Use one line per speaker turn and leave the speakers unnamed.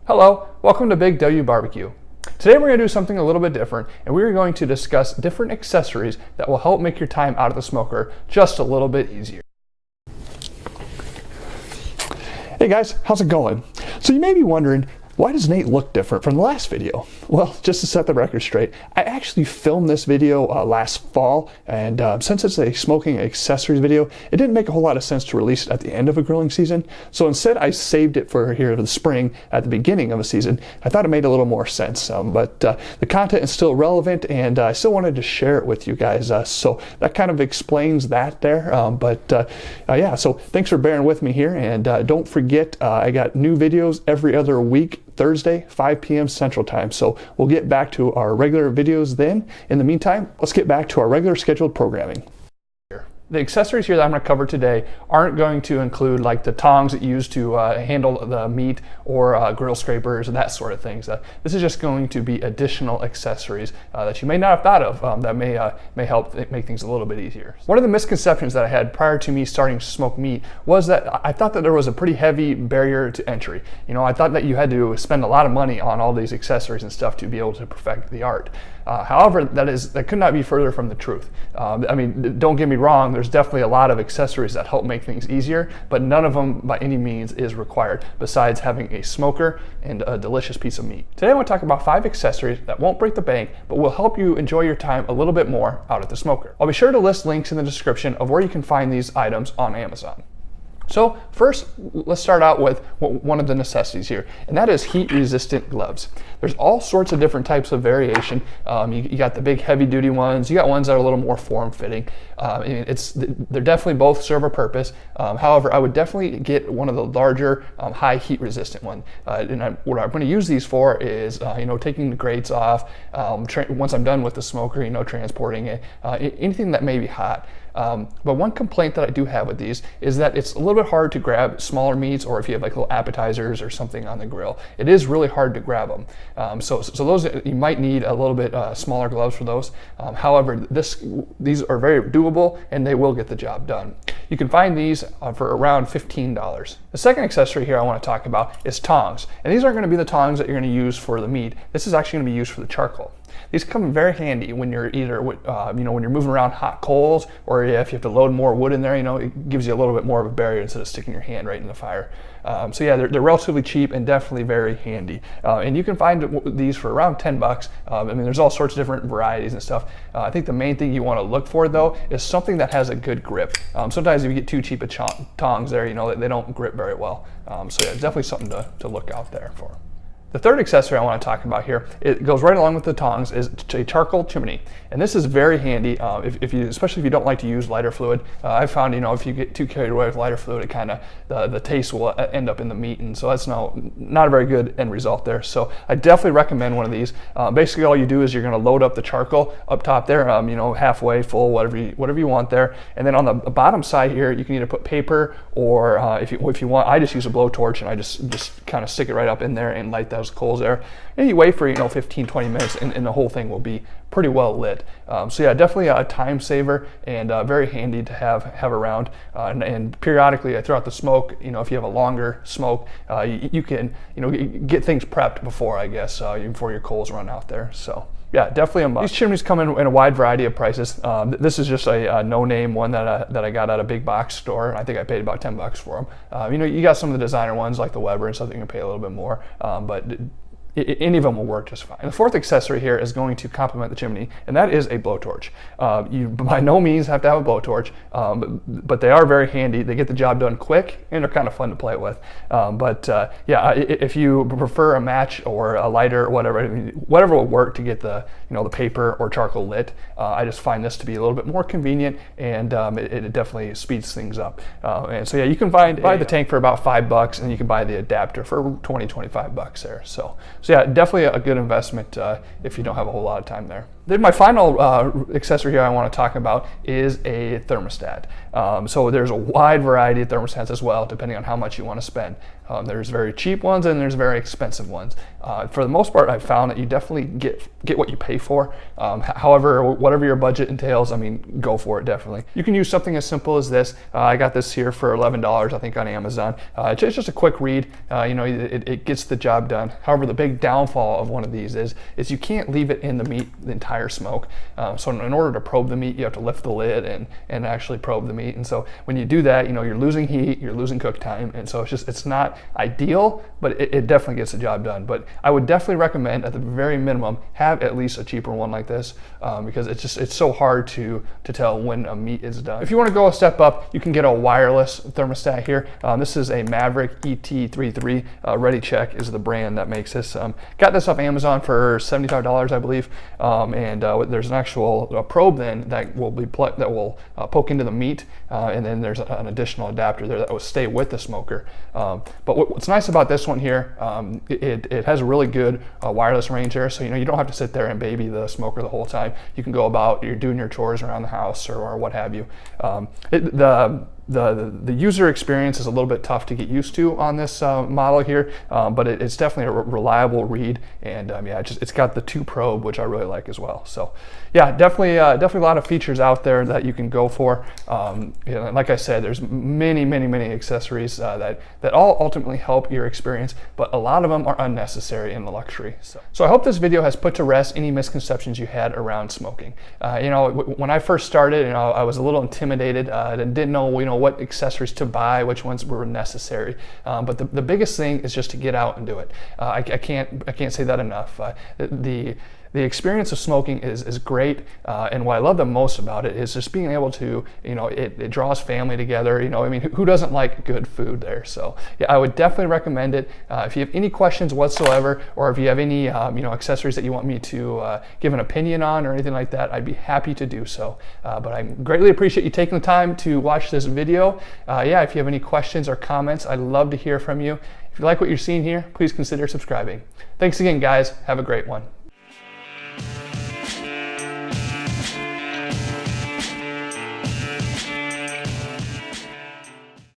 Hello, welcome to Big W BBQ. Today we're going to do something a little bit different, and we're going to discuss different accessories that will help make your time out of the smoker just a little bit easier. Hey guys, how's it going? So you may be wondering, why does Nate look different from the last video? Well, just to set the record straight, I actually filmed this video last fall, and since it's a smoking accessories video, it didn't make a whole lot of sense to release it at the end of a grilling season. So instead, I saved it for here for the spring at the beginning of a season. I thought it made a little more sense, but the content is still relevant, and I still wanted to share it with you guys. So that kind of explains that there. Yeah, so thanks for bearing with me here, and don't forget, I got new videos every other week. Thursday, 5 p.m. Central Time. So we'll get back to our regular videos then. In the meantime, let's get back to our regular scheduled programming. The accessories here that I'm going to cover today aren't going to include like the tongs that you use to handle the meat or grill scrapers and that sort of things. This is just going to be additional accessories that you may not have thought of that may help make things a little bit easier. One of the misconceptions that I had prior to me starting to smoke meat was that I thought that there was a pretty heavy barrier to entry. You know, I thought that you had to spend a lot of money on all these accessories and stuff to be able to perfect the art. However, that could not be further from the truth. I mean, don't get me wrong, there's definitely a lot of accessories that help make things easier, but none of them by any means is required besides having a smoker and a delicious piece of meat. Today I want to talk about 5 accessories that won't break the bank, but will help you enjoy your time a little bit more out at the smoker. I'll be sure to list links in the description of where you can find these items on Amazon. So first, let's start out with one of the necessities here, and that is heat-resistant gloves. There's all sorts of different types of variation. You got the big heavy-duty ones. You got ones that are a little more form-fitting. They're definitely both serve a purpose. However, I would definitely get one of the larger, high heat-resistant one. What I'm going to use these for is, taking the grates off. Once I'm done with the smoker, transporting it, anything that may be hot. But one complaint that I do have with these is that it's a little bit hard to grab smaller meats, or if you have like little appetizers or something on the grill, it is really hard to grab them. So those, you might need a little bit smaller gloves for those. However, these are very doable and they will get the job done. You can find these for around $15. The second accessory here I want to talk about is tongs. And these aren't going to be the tongs that you're going to use for the meat. This is actually going to be used for the charcoal. These come very handy when you're either, when you're moving around hot coals, or if you have to load more wood in there, it gives you a little bit more of a barrier instead of sticking your hand right in the fire. So yeah, they're relatively cheap and definitely very handy. And you can find these for around $10. I mean, there's all sorts of different varieties and stuff. I think the main thing you want to look for though is something that has a good grip. Sometimes if you get too cheap at tongs there, they don't grip very well. So yeah, definitely something to look out there for. The third accessory I want to talk about here, it goes right along with the tongs, is a charcoal chimney. And this is very handy, especially if you don't like to use lighter fluid. I've found, if you get too carried away with lighter fluid, it kind of, the taste will end up in the meat, and so that's not a very good end result there. So I definitely recommend one of these. Basically all you do is you're going to load up the charcoal up top there, halfway full, whatever you want there. And then on the bottom side here, you can either put paper, or if you want, I just use a blowtorch and I just kind of stick it right up in there and light those coals there. And you wait for 15-20 minutes and the whole thing will be pretty well lit. So yeah, definitely a time saver and very handy to have around. And periodically throughout the smoke, if you have a longer smoke, you can get things prepped before, I guess, before your coals run out there. So yeah, definitely a must. These chimneys come in a wide variety of prices. This is just a no-name one that I got at a big box store. I think I paid about $10 for them. You got some of the designer ones like the Weber and stuff that you can pay a little bit more, but any of them will work just fine. And the fourth accessory here is going to complement the chimney, and that is a blowtorch. You by no means have to have a blowtorch, but they are very handy. They get the job done quick, and they're kind of fun to play with. Yeah, if you prefer a match or a lighter or whatever will work to get the the paper or charcoal lit, I just find this to be a little bit more convenient, and it definitely speeds things up. And so yeah, you can buy the tank for about $5, and you can buy the adapter for $20-25 there. So yeah, definitely a good investment if you don't have a whole lot of time there. Then my final accessory here I want to talk about is a thermostat. So there's a wide variety of thermostats as well, depending on how much you want to spend. There's very cheap ones and there's very expensive ones. For the most part, I've found that you definitely get what you pay for. However, whatever your budget entails, I mean, go for it, definitely. You can use something as simple as this. I got this here for $11, I think, on Amazon. It's just a quick read. It gets the job done. However, the big downfall of one of these is you can't leave it in the meat the entire smoke. So in order to probe the meat, you have to lift the lid and actually probe the meat. And so when you do that, you're losing heat, you're losing cook time, and so it's not ideal, but it definitely gets the job done. But I would definitely recommend, at the very minimum, have at least a cheaper one like this, because it's so hard to tell when a meat is done. If you want to go a step up, you can get a wireless thermostat here. This is a Maverick ET33. Ready Check is the brand that makes this. Got this off Amazon for $75, I believe, and there's an actual probe then that will poke into the meat, and then there's an additional adapter there that will stay with the smoker. But what's nice about this one here, it has a really good wireless range here, so you don't have to sit there and baby the smoker the whole time. You can go about, you're doing your chores around the house or what have you. The user experience is a little bit tough to get used to on this model here, but it's definitely a reliable read, and it's got the 2 probe, which I really like as well. So yeah, definitely a lot of features out there that you can go for. Like I said, there's many accessories that all ultimately help your experience, but a lot of them are unnecessary in the luxury. So I hope this video has put to rest any misconceptions you had around smoking. When I first started, I was a little intimidated and didn't know what accessories to buy, which ones were necessary. But the biggest thing is just to get out and do it. I can't say that enough. The experience of smoking is great, and what I love the most about it is just being able to, it draws family together. Who doesn't like good food there? So yeah, I would definitely recommend it. If you have any questions whatsoever, or if you have any accessories that you want me to give an opinion on or anything like that, I'd be happy to do so. But I greatly appreciate you taking the time to watch this video. Yeah, if you have any questions or comments, I'd love to hear from you. If you like what you're seeing here, please consider subscribing. Thanks again, guys. Have a great one.